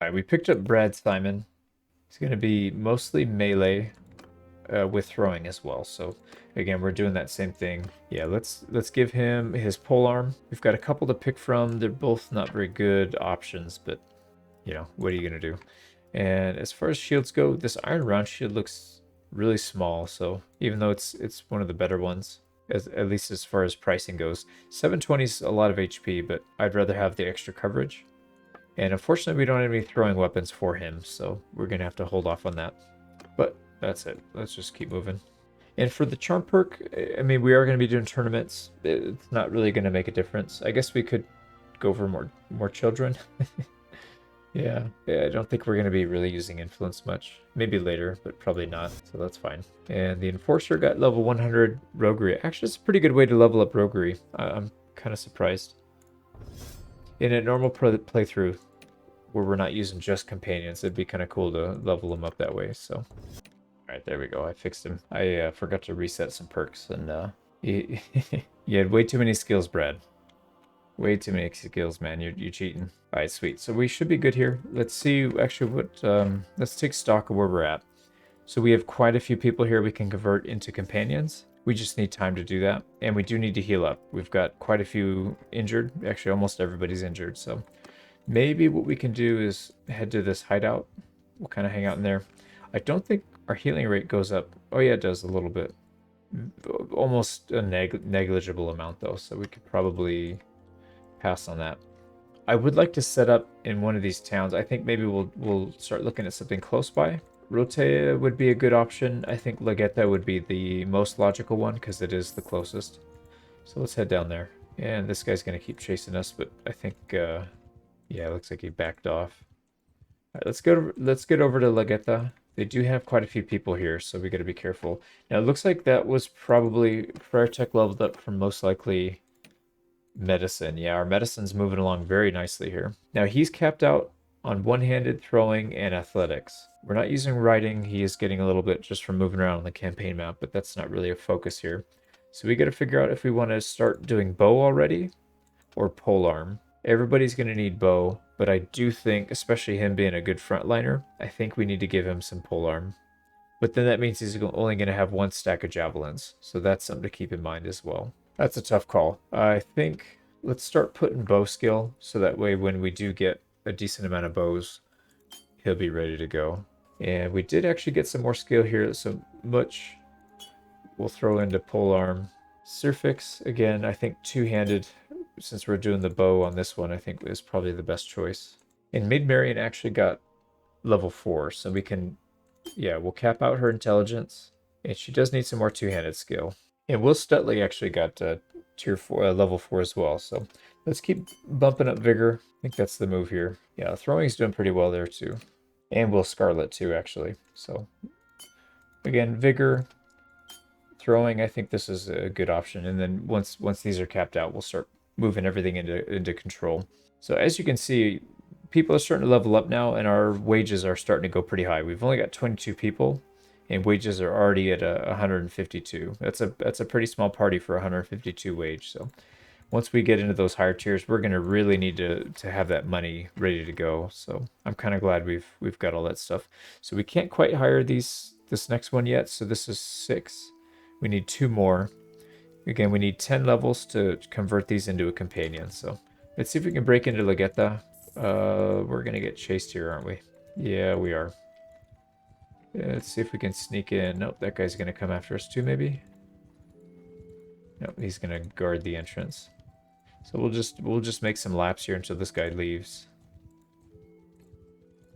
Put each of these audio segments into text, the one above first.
Alright, we picked up Brad Simon. It's going to be mostly melee with throwing as well. So again, we're doing that same thing. Yeah, let's give him his polearm. We've got a couple to pick from. They're both not very good options, but you know, what are you going to do? And as far as shields go, this iron round shield looks really small. So even though it's one of the better ones, at least as far as pricing goes, 720 is a lot of HP, but I'd rather have the extra coverage. And unfortunately, we don't have any throwing weapons for him, so we're going to have to hold off on that. But that's it. Let's just keep moving. And for the charm perk, I mean, we are going to be doing tournaments. It's not really going to make a difference. I guess we could go for more children. Yeah, I don't think we're going to be really using influence much. Maybe later, but probably not, so that's fine. And the enforcer got level 100 roguery. Actually, it's a pretty good way to level up roguery. I'm kind of surprised. In a normal playthrough, where we're not using just companions, it'd be kind of cool to level them up that way. So, all right, there we go. I fixed him. I forgot to reset some perks, and you had way too many skills, Brad. Way too many skills, man. You're cheating. All right, sweet. So we should be good here. Let's see actually what. Let's take stock of where we're at. So we have quite a few people here we can convert into companions. We just need time to do that, and we do need to heal up. We've got quite a few injured. Actually, almost everybody's injured. So maybe what we can do is head to this hideout. We'll kind of hang out in there. I don't think our healing rate goes up. Oh yeah, it does a little bit. Almost a negligible amount though, so we could probably pass on that. I would like to set up in one of these towns. I think maybe we'll start looking at something close by. Rotea would be a good option. I think Legetta would be the most logical one because it is the closest. So let's head down there. And this guy's going to keep chasing us, but I think yeah, it looks like he backed off. All right, let's get over to Legetta. They do have quite a few people here, so we got to be careful. Now it looks like that was probably Friar Tuck leveled up from most likely medicine. Yeah, our medicine's moving along very nicely here. Now he's capped out on one-handed throwing and athletics. We're not using riding. He is getting a little bit just from moving around on the campaign map, but that's not really a focus here. So we got to figure out if we want to start doing bow already or polearm. Everybody's going to need bow, but I do think, especially him being a good frontliner, I think we need to give him some polearm. But then that means he's only going to have one stack of javelins, so that's something to keep in mind as well. That's a tough call. I think let's start putting bow skill, so that way when we do get a decent amount of bows, he'll be ready to go. And we did actually get some more skill here, so much we'll throw into polearm. Surfix, again, I think two-handed, since we're doing the bow on this one, I think is probably the best choice. And Maid Marienne actually got level 4, so we can, yeah, we'll cap out her intelligence. And she does need some more two-handed skill. And Will Stutley actually got tier 4, level 4 as well, so let's keep bumping up vigor. I think that's the move here. Yeah, throwing's doing pretty well there too. And Will Scarlet too, actually. So again, vigor, throwing, I think this is a good option. And then once these are capped out, we'll start moving everything into control. So as you can see, people are starting to level up now, and our wages are starting to go pretty high. We've only got 22 people, and wages are already at 152. That's a pretty small party for 152 wage. So once we get into those higher tiers, we're going to really need to have that money ready to go. So I'm kind of glad we've got all that stuff. So we can't quite hire this next one yet. So this is 6. We need 2 more. Again, we need 10 levels to convert these into a companion. So let's see if we can break into Legetta. We're going to get chased here, aren't we? Yeah, we are. Let's see if we can sneak in. Nope, that guy's going to come after us too, maybe. Nope, he's going to guard the entrance. So we'll just make some laps here until this guy leaves.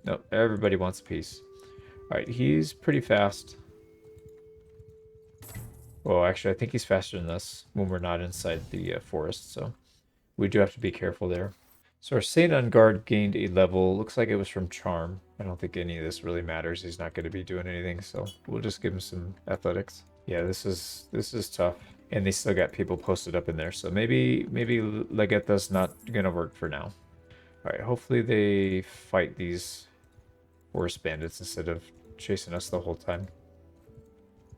Nope, everybody wants a piece. All right, he's pretty fast. Well, actually, I think he's faster than us when we're not inside the forest, so we do have to be careful there. So our Saint on Guard gained a level. Looks like it was from Charm. I don't think any of this really matters. He's not going to be doing anything, so we'll just give him some athletics. Yeah, this is tough. And they still got people posted up in there, so maybe Legetta's not going to work for now. All right, hopefully they fight these forest bandits instead of chasing us the whole time.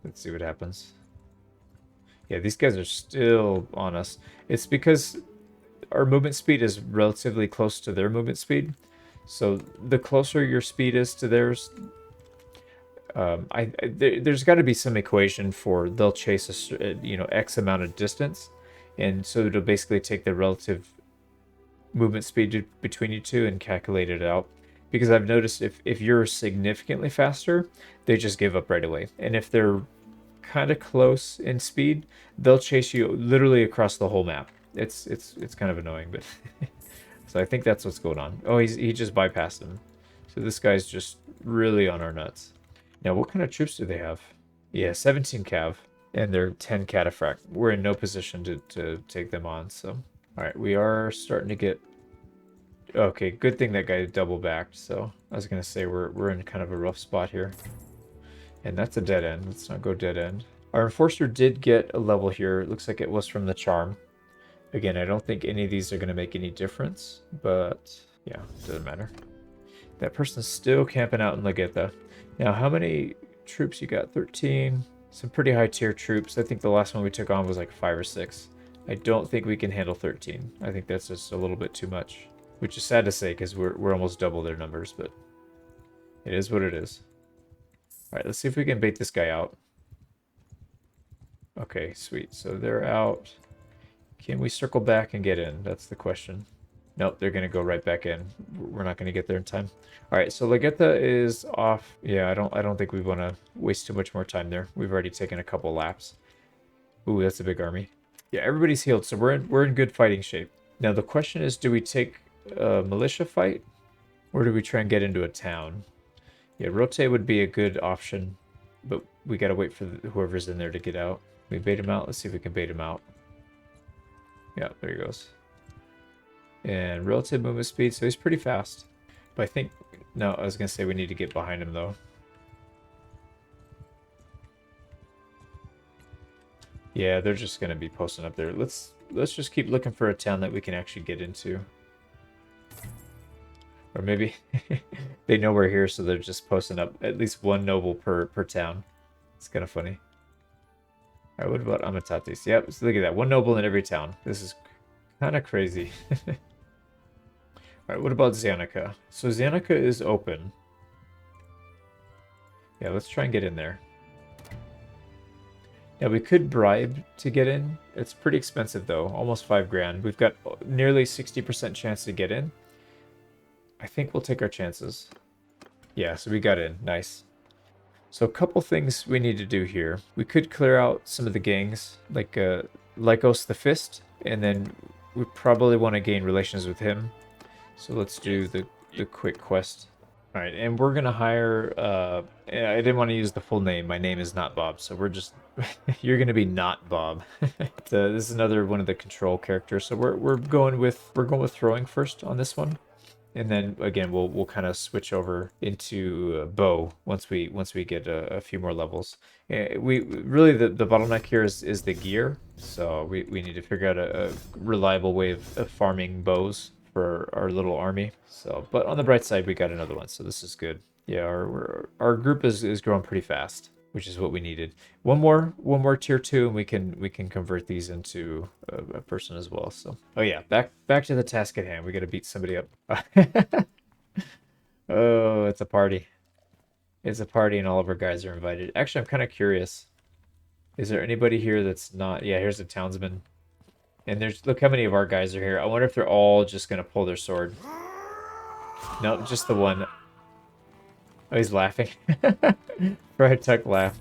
Let's see what happens. Yeah, these guys are still on us. It's because our movement speed is relatively close to their movement speed. So the closer your speed is to theirs, there's got to be some equation for they'll chase X amount of distance, and so it'll basically take the relative movement speed between you two and calculate it out. Because I've noticed if you're significantly faster, they just give up right away, and if they're kind of close in speed, they'll chase you literally across the whole map. It's kind of annoying, but so I think that's what's going on. Oh, he just bypassed him. So this guy's just really on our nuts. Now, what kind of troops do they have? Yeah, 17 cav, and they're 10 cataphract. We're in no position to take them on, so. All right, we are starting to get... Okay, good thing that guy double backed, so I was going to say we're in kind of a rough spot here. And that's a dead end. Let's not go dead end. Our Enforcer did get a level here. It looks like it was from the Charm. Again, I don't think any of these are going to make any difference, but yeah, doesn't matter. That person's still camping out in Lagetha. Now, how many troops you got? 13. Some pretty high tier troops. I think the last one we took on was like 5 or 6. I don't think we can handle 13. I think that's just a little bit too much, which is sad to say because we're almost double their numbers, but it is what it is. All right, let's see if we can bait this guy out. Okay, sweet. So they're out. Can we circle back and get in? That's the question. Nope, they're going to go right back in. We're not going to get there in time. All right, so Lagetha is off. Yeah, I don't think we want to waste too much more time there. We've already taken a couple laps. Ooh, that's a big army. Yeah, everybody's healed, so we're in good fighting shape. Now the question is, do we take a militia fight, or do we try and get into a town? Yeah, rotate would be a good option, but we got to wait for whoever's in there to get out. We bait him out. Let's see if we can bait him out. Yeah, there he goes. And relative movement speed, so he's pretty fast. But I think... No, I was going to say we need to get behind him, though. Yeah, they're just going to be posting up there. Let's just keep looking for a town that we can actually get into. Or maybe they know we're here, so they're just posting up at least one noble per town. It's kind of funny. All right, what about Amitatis? Yep, so look at that. One noble in every town. This is kind of crazy. All right, what about Zianica? So Zianica is open. Yeah, let's try and get in there. Now, we could bribe to get in. It's pretty expensive, though. Almost 5 grand. We've got nearly 60% chance to get in. I think we'll take our chances. Yeah, so we got in. Nice. So a couple things we need to do here. We could clear out some of the gangs, like Lycos the Fist, and then we probably want to gain relations with him. So let's do the quick quest. All right, and we're going to hire... I didn't want to use the full name. My name is not Bob, so we're just... You're going to be not Bob. This is another one of the control characters. So we're going with throwing first on this one. And then again, we'll kind of switch over into bow once we get a few more levels. We really the bottleneck here is the gear, so we need to figure out a reliable way of farming bows for our little army. So, but on the bright side, we got another one, so this is good. Yeah, our group is growing pretty fast, which is what we needed. One more tier 2, and we can convert these into a person as well. So, oh yeah, back to the task at hand. We got to beat somebody up. Oh, it's a party. It's a party, and all of our guys are invited. Actually, I'm kind of curious. Is there anybody here that's not? Yeah, here's a townsman. And look how many of our guys are here. I wonder if they're all just gonna pull their sword. No, just the one. Oh, he's laughing. Friar Tuck laughed.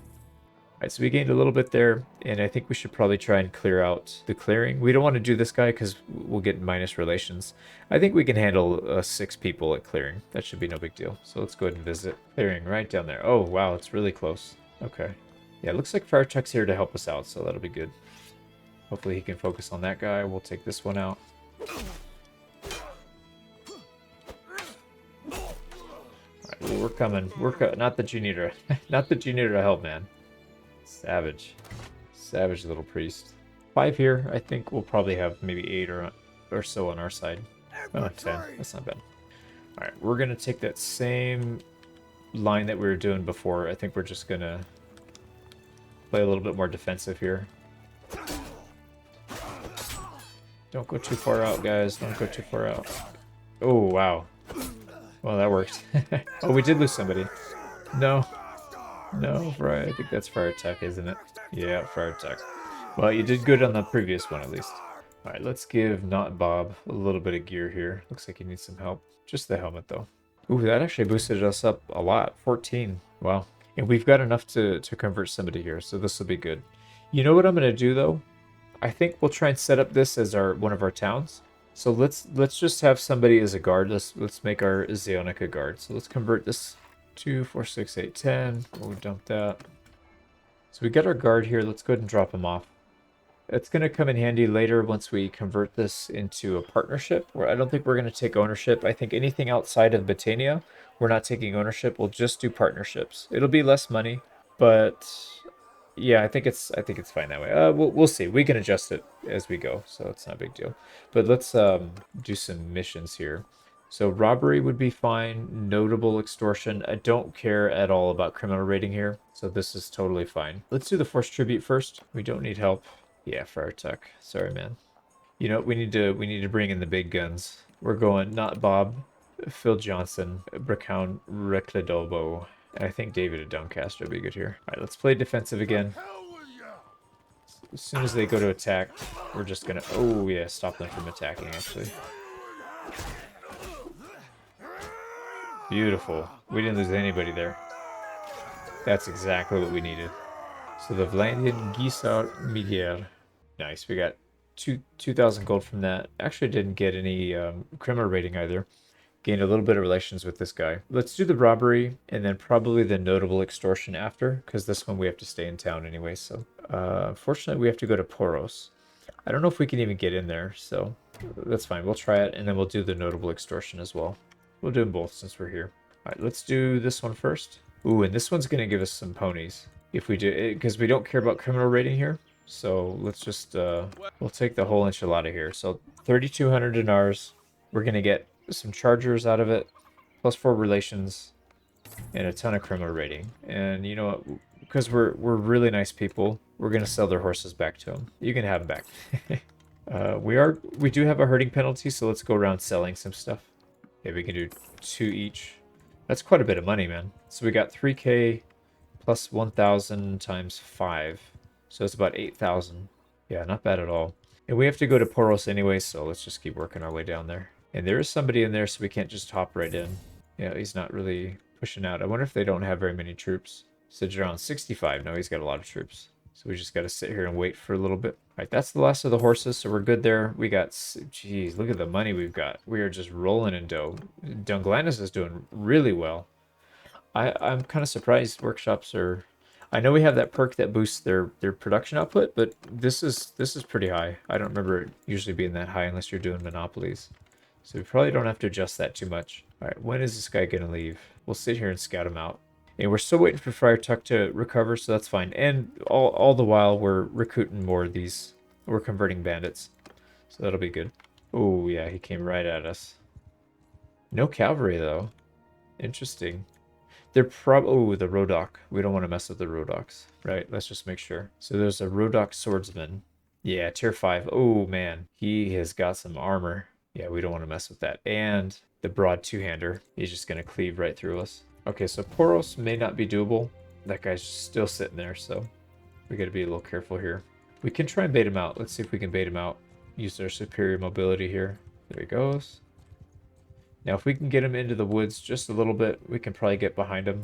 Alright, so we gained a little bit there, and I think we should probably try and clear out the clearing. We don't want to do this guy because we'll get minus relations. I think we can handle 6 people at clearing. That should be no big deal. So let's go ahead and visit. Clearing right down there. Oh, wow, it's really close. Okay. Yeah, it looks like Friar Tuck's here to help us out, so that'll be good. Hopefully he can focus on that guy. We'll take this one out. Alright, we're coming. Not that you need her. Not that you need her to help, man. Savage. Savage little priest. 5 here. I think we'll probably have maybe 8 or so on our side. Oh, 10. That's not bad. Alright, we're going to take that same line that we were doing before. I think we're just going to play a little bit more defensive here. Don't go too far out, guys. Don't go too far out. Oh, wow. Well, that worked. Oh, we did lose somebody. No. No, Friar. I think that's Friar Tuck, isn't it? Yeah, Friar Tuck. Well, you did good on the previous one, at least. All right, let's give Not Bob a little bit of gear here. Looks like he needs some help. Just the helmet, though. Ooh, that actually boosted us up a lot. 14. Wow. And we've got enough to convert somebody here, so this will be good. You know what I'm going to do, though? I think we'll try and set up this as one of our towns. So let's just have somebody as a guard. Let's make our Zeonic a guard. So let's convert this 2, 4, 6, 8, 10. We'll dump that. So we got our guard here. Let's go ahead and drop him off. It's going to come in handy later once we convert this into a partnership. Where I don't think we're going to take ownership. I think anything outside of Botania, we're not taking ownership. We'll just do partnerships. It'll be less money, but yeah, I think it's fine that way. We'll see. We can adjust it as we go, so it's not a big deal. But let's do some missions here. So robbery would be fine. Notable extortion. I don't care at all about criminal rating here, so this is totally fine. Let's do the forced tribute first. We don't need help. Yeah, Friar Tuck. Sorry, man. You know, we need to bring in the big guns. We're going Not Bob, Phil Johnson, Bracown Recladobo. I think David of Doncaster will be good here. All right, let's play defensive again. As soon as they go to attack, we're just gonna... Oh, yeah, stop them from attacking, actually. Beautiful. We didn't lose anybody there. That's exactly what we needed. So the Vlandian Gisar Miguel. Nice, we got 2,000 gold from that. Actually didn't get any criminal rating either. Gained a little bit of relations with this guy. Let's do the robbery and then probably the notable extortion after, because this one we have to stay in town anyway. So unfortunately we have to go to Poros. I don't know if we can even get in there, so that's fine. We'll try it and then we'll do the notable extortion as well. We'll do them both since we're here. All right, let's do this one first. Ooh, and this one's going to give us some ponies if we do, because we don't care about criminal rating here. So let's just, we'll take the whole enchilada here. So 3,200 dinars. We're going to get some chargers out of it, plus 4 relations, and a ton of criminal rating. And you know what? Because we're really nice people, we're going to sell their horses back to them. You can have them back. We do have a herding penalty, so let's go around selling some stuff. Okay, we can do 2 each. That's quite a bit of money, man. So we got 3k plus 1,000 times 5. So it's about 8,000. Yeah, not bad at all. And we have to go to Poros anyway, so let's just keep working our way down there. And there is somebody in there, so we can't just hop right in. Yeah, he's not really pushing out. I wonder if they don't have very many troops. So around 65. No, he's got a lot of troops. So we just got to sit here and wait for a little bit. All right, that's the last of the horses, so we're good there. We got, geez, look at the money we've got. We are just rolling in dough. Dunglannis is doing really well. I'm kind of surprised workshops are... I know we have that perk that boosts their production output, but this is pretty high. I don't remember it usually being that high unless you're doing monopolies. So we probably don't have to adjust that too much. All right, when is this guy going to leave? We'll sit here and scout him out. And we're still waiting for Friar Tuck to recover, so that's fine. And all the while, we're recruiting more of these. We're converting bandits. So that'll be good. Oh, yeah, he came right at us. No cavalry, though. Interesting. They're oh, the Rodok. We don't want to mess with the Rodoks, right? Let's just make sure. So there's a Rodok swordsman. Yeah, tier 5. Oh, man. He has got some armor. Yeah, we don't want to mess with that. And the broad two-hander. He's just going to cleave right through us. Okay, so Poros may not be doable. That guy's still sitting there, so we got to be a little careful here. We can try and bait him out. Let's see if we can bait him out. Use our superior mobility here. There he goes. Now, if we can get him into the woods just a little bit, we can probably get behind him.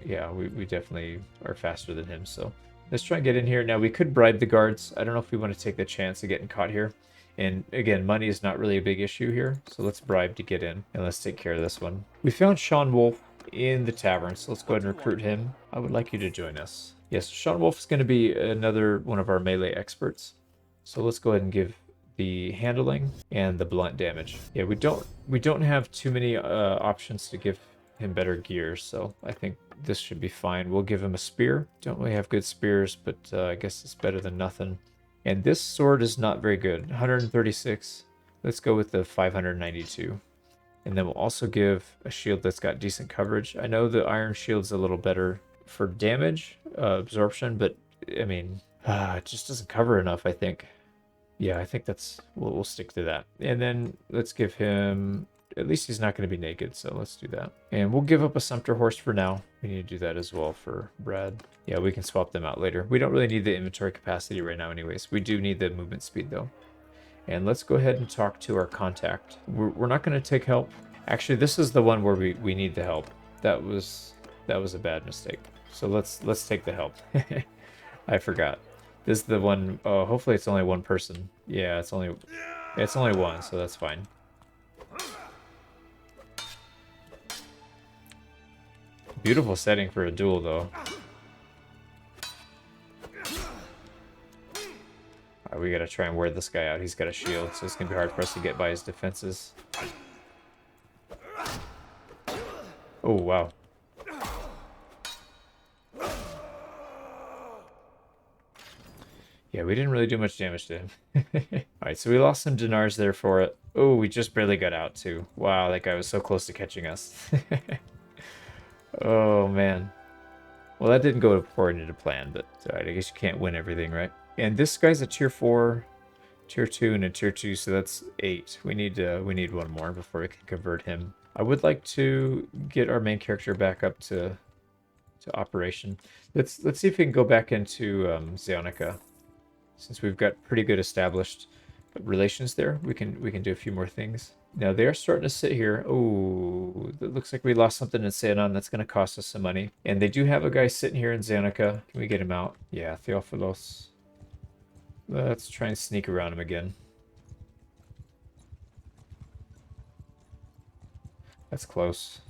Yeah, we definitely are faster than him, so let's try and get in here. Now, we could bribe the guards. I don't know if we want to take the chance of getting caught here. And again, money is not really a big issue here, so let's bribe to get in, and let's take care of this one. We found Sean Wolf in the tavern, so let's go ahead and recruit him. I would like you to join us. Yes, Sean Wolf is going to be another one of our melee experts. So let's go ahead and give the handling and the blunt damage. Yeah, we don't have too many options to give him better gear, so I think this should be fine. We'll give him a spear. Don't really have good spears, but I guess it's better than nothing. And this sword is not very good. 136. Let's go with the 592. And then we'll also give a shield that's got decent coverage. I know the iron shield's a little better for damage absorption, but I mean, it just doesn't cover enough, I think. Yeah, I think that's we'll stick to that. And then let's give him, at least he's not going to be naked, so let's do that. And we'll give up a sumpter horse for now. We need to do that as well for Brad. Yeah, we can swap them out later. We don't really need the inventory capacity right now anyways. We do need the movement speed though. And let's go ahead and talk to our contact. We're not going to take help. Actually, this is the one where we need the help. That was a bad mistake. So let's take the help. I forgot. This is the one. Oh, hopefully it's only one person. Yeah, it's only one, so that's fine. Beautiful setting for a duel, though. Alright, we gotta try and wear this guy out. He's got a shield, so it's gonna be hard for us to get by his defenses. Oh, wow. Yeah, we didn't really do much damage to him. Alright, so we lost some dinars there for it. Oh, we just barely got out, too. Wow, that guy was so close to catching us. Oh, man. Well, that didn't go according to plan, but alright, I guess you can't win everything, right? And this guy's a tier 4, tier 2, and a tier 2, so that's 8. We need one more before we can convert him. I would like to get our main character back up to operation. Let's see if we can go back into Zionica. Since we've got pretty good established relations there, we can do a few more things. Now they are starting to sit here. Oh, it looks like we lost something in Seanon. That's going to cost us some money. And they do have a guy sitting here in Zionica. Can we get him out? Yeah, Theophilos. Let's try and sneak around him again. That's close.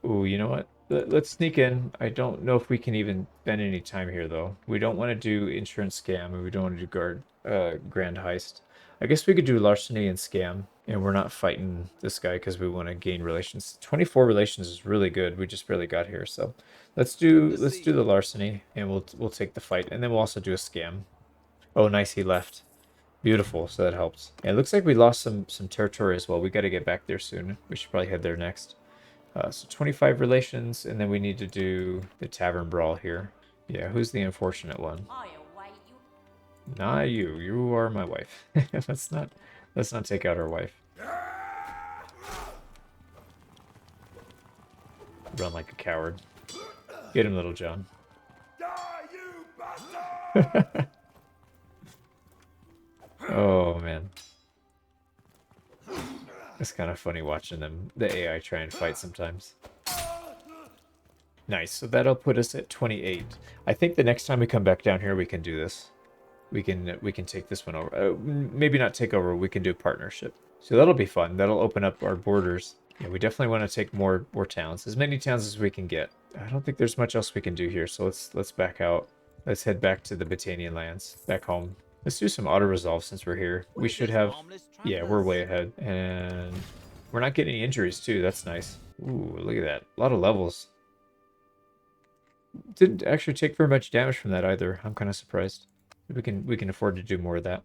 Ooh, you know what? Let's sneak in. I don't know if we can even spend any time here, though. We don't want to do insurance scam, and we don't want to do grand heist. I guess we could do larceny and scam, and we're not fighting this guy because we want to gain relations. 24 relations is really good. We just barely got here, so let's do the larceny, and we'll take the fight, and then we'll also do a scam. Oh, nice, he left. Beautiful, so that helps. And it looks like we lost some territory as well. We got to get back there soon. We should probably head there next. So 25 relations, and then we need to do the tavern brawl here. Yeah, who's the unfortunate one? Not you. You are my wife. let's not take out our wife. Run like a coward. Get him, Little John. Oh man. It's kind of funny watching the AI try and fight sometimes. Nice, so that'll put us at 28. I think the next time we come back down here, we can do this. We can take this one over. Maybe not take over, we can do partnership. So that'll be fun. That'll open up our borders. Yeah, we definitely want to take more towns. As many towns as we can get. I don't think there's much else we can do here, so let's back out. Let's head back to the Batanian lands, back home. Let's do some auto-resolve since we're here. We should have... Yeah, we're way ahead. And we're not getting any injuries, too. That's nice. Ooh, look at that. A lot of levels. Didn't actually take very much damage from that either. I'm kind of surprised. We can afford to do more of that.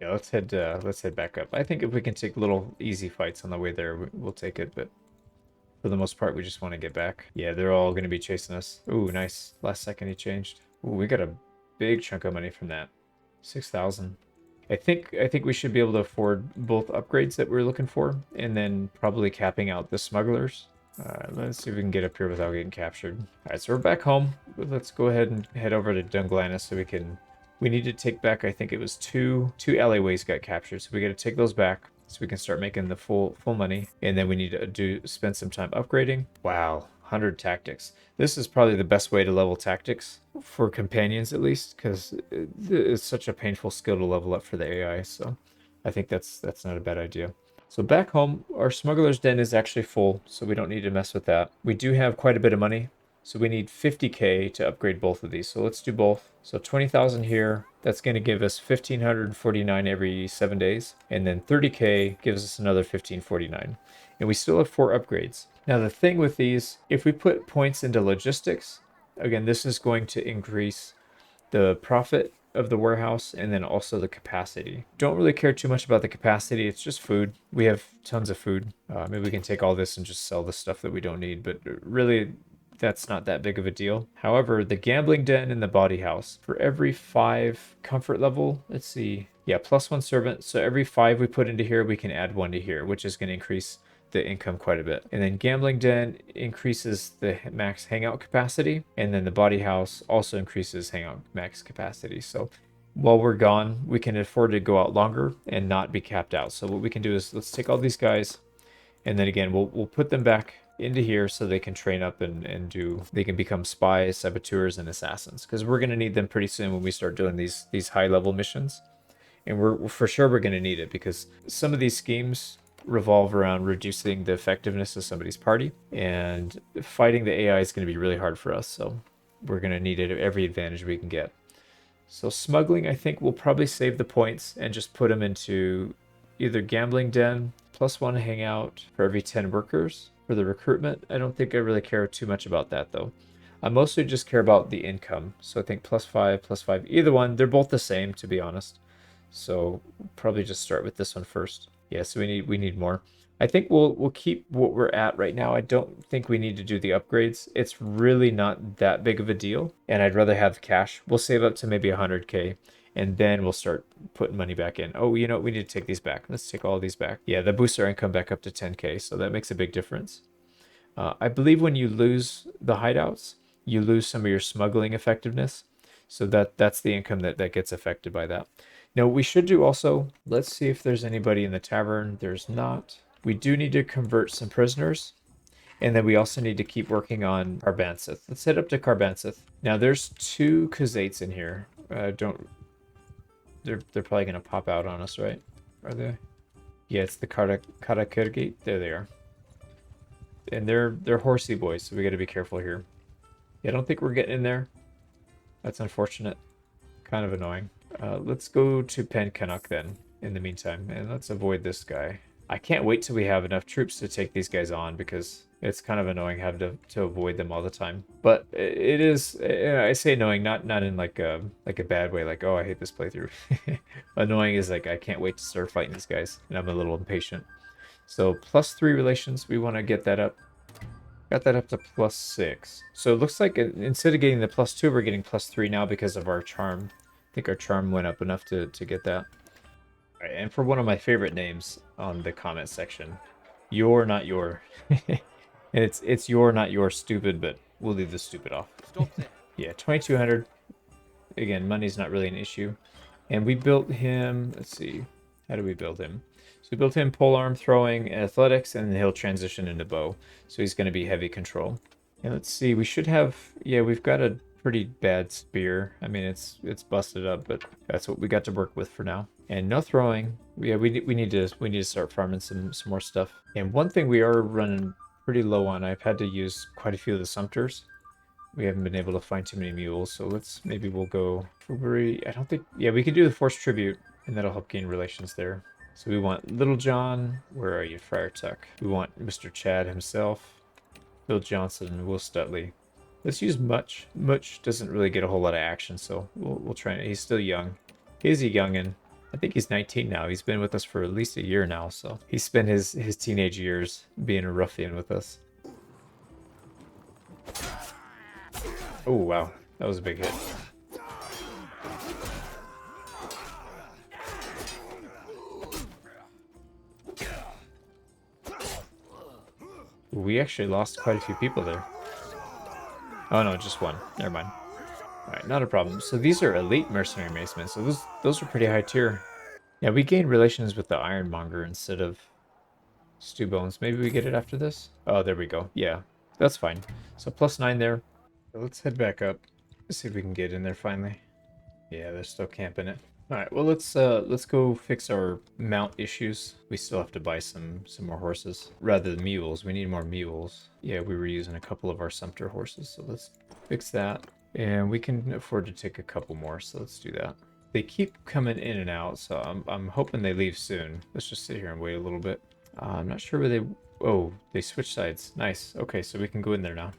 Yeah, let's head back up. I think if we can take little easy fights on the way there, we'll take it, but for the most part, we just want to get back. Yeah, they're all going to be chasing us. Ooh, nice. Last second he changed. Ooh, we got a big chunk of money from that. 6,000. I think we should be able to afford both upgrades that we're looking for, and then probably capping out the smugglers. Let's see if we can get up here without getting captured. Alright, so we're back home. Let's go ahead and head over to Dunglana so we need to take back, I think it was two alleyways got captured, so we got to take those back so we can start making the full money. And then we need to spend some time upgrading. Wow, 100 tactics. This is probably the best way to level tactics, for companions at least, because it's such a painful skill to level up for the AI, so I think that's not a bad idea. So back home, our smuggler's den is actually full, so we don't need to mess with that. We do have quite a bit of money, so we need 50k to upgrade both of these. So let's do both. So 20,000 here, that's going to give us 1,549 every 7 days. And then 30k gives us another 1,549. And we still have 4 upgrades. Now the thing with these, if we put points into logistics, again, this is going to increase the profit of the warehouse and then also the capacity. Don't really care too much about the capacity. It's just food. We have tons of food. Maybe we can take all this and just sell the stuff that we don't need, but really that's not that big of a deal. However, the gambling den and the body house, for every 5 comfort level, let's see, yeah, +1 servant. So every 5 we put into here, we can add 1 to here, which is going to increase the income quite a bit. And then gambling den increases the max hangout capacity, and then the body house also increases hangout max capacity. So while we're gone, we can afford to go out longer and not be capped out. So what we can do is let's take all these guys, and then again, we'll put them back into here so they can train up and they can become spies, saboteurs, and assassins, because we're going to need them pretty soon when we start doing these high level missions. And we're for sure we're going to need it, because some of these schemes revolve around reducing the effectiveness of somebody's party, and fighting the AI is going to be really hard for us. So we're going to need it at every advantage we can get. So smuggling, I think we'll probably save the points and just put them into either gambling den, +1 hangout for every 10 workers. For the recruitment, I don't think I really care too much about that though. I mostly just care about the income. So I think +5, +5, either one. They're both the same, to be honest. So we'll probably just start with this one first. Yeah, so we need more. I think we'll keep what we're at right now. I don't think we need to do the upgrades. It's really not that big of a deal, and I'd rather have cash. We'll save up to maybe 100k, and then we'll start putting money back in. Oh, you know, we need to take these back. Let's take all these back. Yeah, that boosts our income back up to 10k, so that makes a big difference. I believe when you lose the hideouts, you lose some of your smuggling effectiveness. So that's the income that gets affected by that. Now, we should do also, let's see if there's anybody in the tavern. There's not. We do need to convert some prisoners. And then we also need to keep working on Carbanseth. Let's head up to Carbanseth. Now, there's 2 Khazates in here. They're probably going to pop out on us, right? Are they? Yeah, it's the Karakirgate. There they are. And they're horsey boys, so we got to be careful here. Yeah, I don't think we're getting in there. That's unfortunate. Kind of annoying. Let's go to Pencannock then, in the meantime, and let's avoid this guy. I can't wait till we have enough troops to take these guys on, because it's kind of annoying having to avoid them all the time. But it is, I say annoying, not in like a bad way, like, oh, I hate this playthrough. Annoying is like, I can't wait to start fighting these guys, and I'm a little impatient. So +3 relations, we want to get that up. Got that up to +6. So it looks like instead of getting the +2, we're getting +3 now because of our charm. I think our charm went up enough to get that. All right, and for one of my favorite names on the comment section, you're not your. And it's you're not your stupid, but we'll leave the stupid off. Yeah, 2200. Again, money's not really an issue. And we built him, let's see, how do we build him? So we built him polearm, throwing, athletics, and he'll transition into bow. So he's going to be heavy control. And let's see, we should have, yeah, we've got a pretty bad spear. I mean, it's busted up, but that's what we got to work with for now. And no throwing. Yeah, we need to start farming some more stuff. And one thing we are running pretty low on, I've had to use quite a few of the sumpters. We haven't been able to find too many mules, so maybe we'll go February. I don't think, yeah, we can do the forced tribute, and that'll help gain relations there. So we want Little John. Where are you, Friar Tuck? We want Mr. Chad himself. Bill Johnson, Will Stutley. Let's use Much. Much doesn't really get a whole lot of action, so we'll try it. He's still young. He's a youngin'. I think he's 19 now. He's been with us for at least a year now, so he spent his teenage years being a ruffian with us. Oh, wow. That was a big hit. We actually lost quite a few people there. Oh no, just one. Never mind. Alright, not a problem. So these are elite mercenary macemen, so those are pretty high tier. Yeah, we gained relations with the Ironmonger instead of Stew Bones. Maybe we get it after this? Oh, there we go. Yeah, that's fine. So +9 there. So let's head back up. Let's see if we can get in there finally. Yeah, they're still camping it. Alright, well let's go fix our mount issues. We still have to buy some more horses. Rather than mules. We need more mules. Yeah, we were using a couple of our sumpter horses, so let's fix that. And we can afford to take a couple more, so let's do that. They keep coming in and out, so I'm hoping they leave soon. Let's just sit here and wait a little bit. I'm not sure where they... Oh, they switched sides. Nice. Okay, so we can go in there now.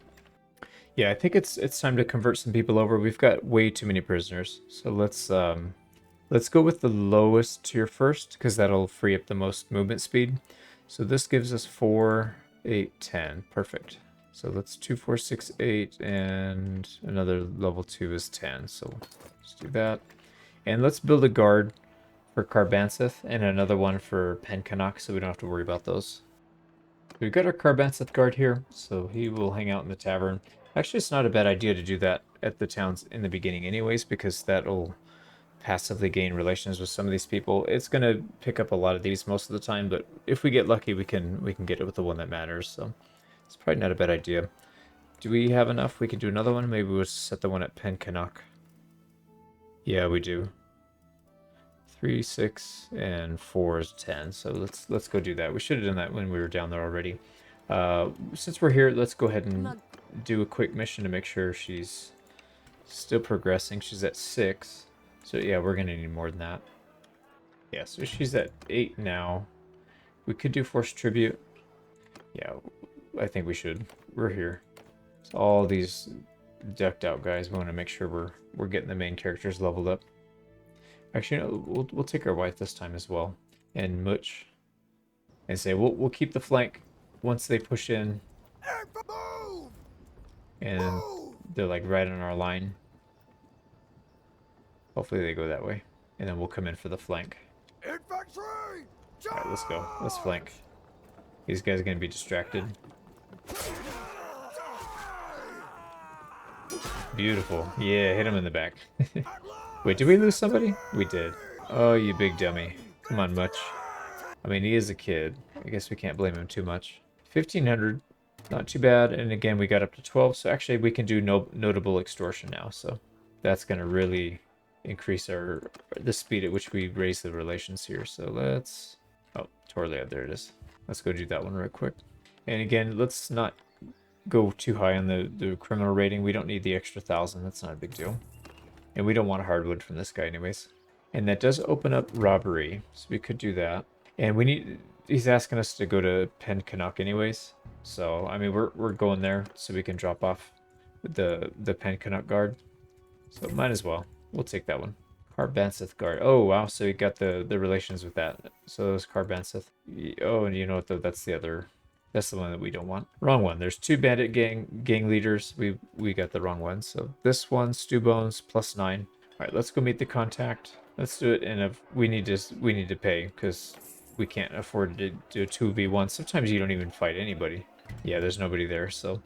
Yeah, I think it's time to convert some people over. We've got way too many prisoners. So let's go with the lowest tier first, because that'll free up the most movement speed. So this gives us 4, 8, 10. Perfect. So let's 2, 4, 6, 8, and another level 2 is 10. So let's do that. And let's build a guard for Carbanseth and another one for Pencanock, so we don't have to worry about those. We've got our Carbanseth guard here, so he will hang out in the tavern. Actually, it's not a bad idea to do that at the towns in the beginning anyways, because that'll passively gain relations with some of these people. It's going to pick up a lot of these most of the time, but if we get lucky, we can get it with the one that matters, so it's probably not a bad idea. Do we have enough? We can do another one? Maybe we'll set the one at Pencanock. Yeah, we do. 3, 6, and 4 is 10. So let's go do that. We should have done that when we were down there already. Since we're here, let's go ahead and do a quick mission to make sure she's still progressing. She's at 6. So yeah, we're gonna need more than that. Yeah, so she's at 8 now. We could do forced tribute. Yeah, I think we should. We're here. So all these decked out guys, we want to make sure we're getting the main characters leveled up. Actually, no, we'll take our wife this time as well, and Much, and say we'll keep the flank once they push in, and they're like right on our line. Hopefully they go that way, and then we'll come in for the flank. Infantry! All right, let's go. Let's flank. These guys are gonna be distracted. Beautiful. Yeah, hit him in the back. Wait, did we lose somebody? We did. Oh, you big dummy. Come on, Much. I mean, he is a kid. I guess we can't blame him too much. 1,500. Not too bad. And again, we got up to 12. So actually, we can do notable extortion now. So that's going to really increase the speed at which we raise the relations here. So let's... Oh, Torlead, there it is. Let's go do that one real quick. And again, let's not go too high on the criminal rating. We don't need the extra 1,000. That's not a big deal. And we don't want a hardwood from this guy anyways. And that does open up robbery, so we could do that. And he's asking us to go to Pencanock anyways. So, I mean, we're going there so we can drop off the Pencanock guard. So might as well. We'll take that one. Carbanseth guard. Oh, wow, so we got the relations with that. So those Carbanseth. Oh, and you know what, though? That's the other... That's the one that we don't want. Wrong one. There's 2 bandit gang leaders. We got the wrong one. So this one, Stew Bones, +9. All right, let's go meet the contact. Let's do it. And we need to pay because we can't afford to do a 2v1. Sometimes you don't even fight anybody. Yeah, there's nobody there. So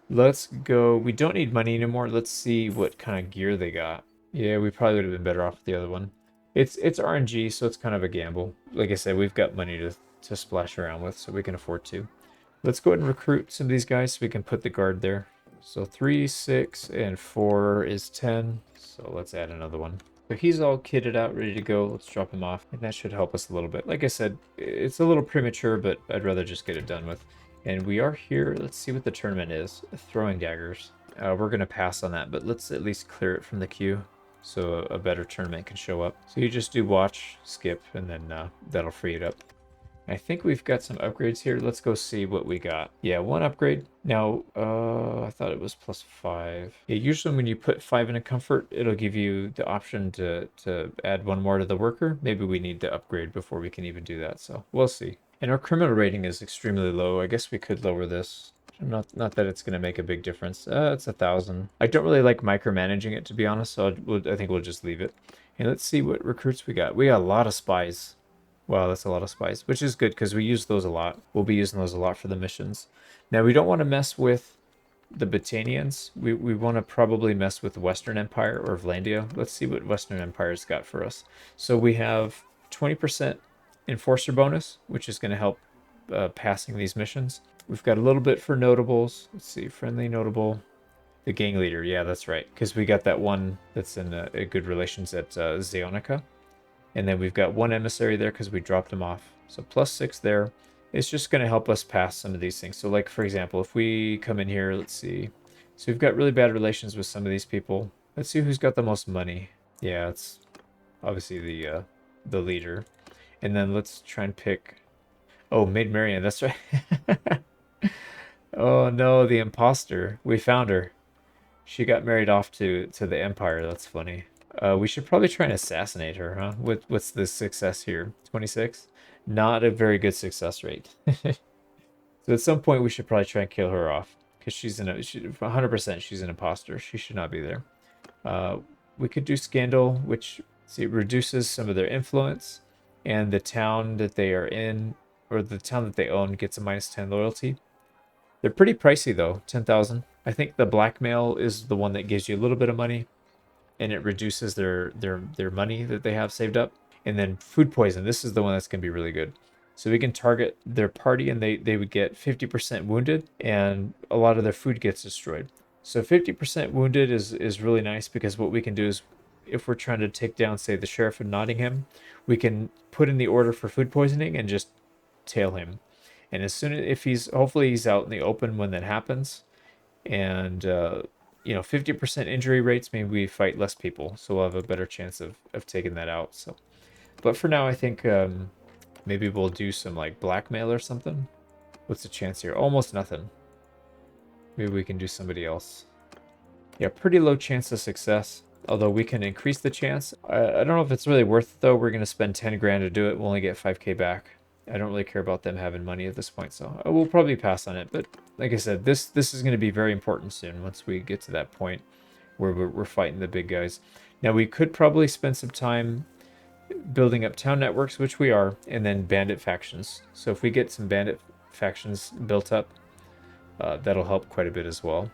let's go. We don't need money anymore. Let's see what kind of gear they got. Yeah, we probably would have been better off with the other one. It's RNG, so it's kind of a gamble. Like I said, we've got money to splash around with, so we can afford to. Let's go ahead and recruit some of these guys so we can put the guard there. So 3, 6, and 4 is 10. So let's add another one. So he's all kitted out, ready to go. Let's drop him off. And that should help us a little bit. Like I said, it's a little premature, but I'd rather just get it done with. And we are here. Let's see what the tournament is. Throwing daggers. We're going to pass on that, but let's at least clear it from the queue so a better tournament can show up. So you just do watch, skip, and then that'll free it up. I think we've got some upgrades here. Let's go see what we got. Yeah, 1 upgrade. Now, I thought it was +5. Yeah, usually when you put 5 in a comfort, it'll give you the option to add 1 more to the worker. Maybe we need to upgrade before we can even do that, so we'll see. And our criminal rating is extremely low. I guess we could lower this. Not that it's going to make a big difference. It's 1,000. I don't really like micromanaging it, to be honest, so I think we'll just leave it. And let's see what recruits we got. We got a lot of spies. Wow, that's a lot of spies, which is good because we use those a lot. We'll be using those a lot for the missions. Now, we don't want to mess with the Botanians. We want to probably mess with Western Empire or Vlandia. Let's see what Western Empire's got for us. So we have 20% Enforcer bonus, which is going to help passing these missions. We've got a little bit for notables. Let's see, friendly notable. The gang leader, yeah, that's right. Because we got that one that's in a good relations at Zeonica. And then we've got 1 emissary there because we dropped him off. So +6 there. It's just going to help us pass some of these things. So like, for example, if we come in here, let's see. So we've got really bad relations with some of these people. Let's see who's got the most money. Yeah, it's obviously the leader. And then let's try and pick... Oh, Maid Marienne, that's right. Oh no, the imposter. We found her. She got married off to the Empire. That's funny. We should probably try and assassinate her, huh? What's the success here? 26? Not a very good success rate. So at some point we should probably try and kill her off. because she's 100% she's an imposter. She should not be there. We could do scandal, which see reduces some of their influence, and the town that they are in or the town that they own gets a -10 loyalty. They're pretty pricey though, 10,000. I think the blackmail is the one that gives you a little bit of money, and it reduces their money that they have saved up. And then food poison. This is the one that's going to be really good. So we can target their party, and they would get 50% wounded, and a lot of their food gets destroyed. So 50% wounded is really nice, because what we can do is, if we're trying to take down, say, the sheriff of Nottingham, we can put in the order for food poisoning and just tail him. And as soon as, if he's, hopefully he's out in the open when that happens. And 50% injury rates mean we fight less people, so we'll have a better chance of taking that out. So, but for now, I think maybe we'll do some like blackmail or something. What's the chance here? Almost nothing. Maybe we can do somebody else. Yeah, pretty low chance of success, although we can increase the chance. I don't know if it's really worth it though. We're going to spend 10 grand to do it. We'll only get 5k back. I don't really care about them having money at this point, so we'll probably pass on it. But like I said, this is going to be very important soon once we get to that point where we're fighting the big guys. Now, we could probably spend some time building up town networks, which we are, and then bandit factions. So if we get some bandit factions built up, that'll help quite a bit as well.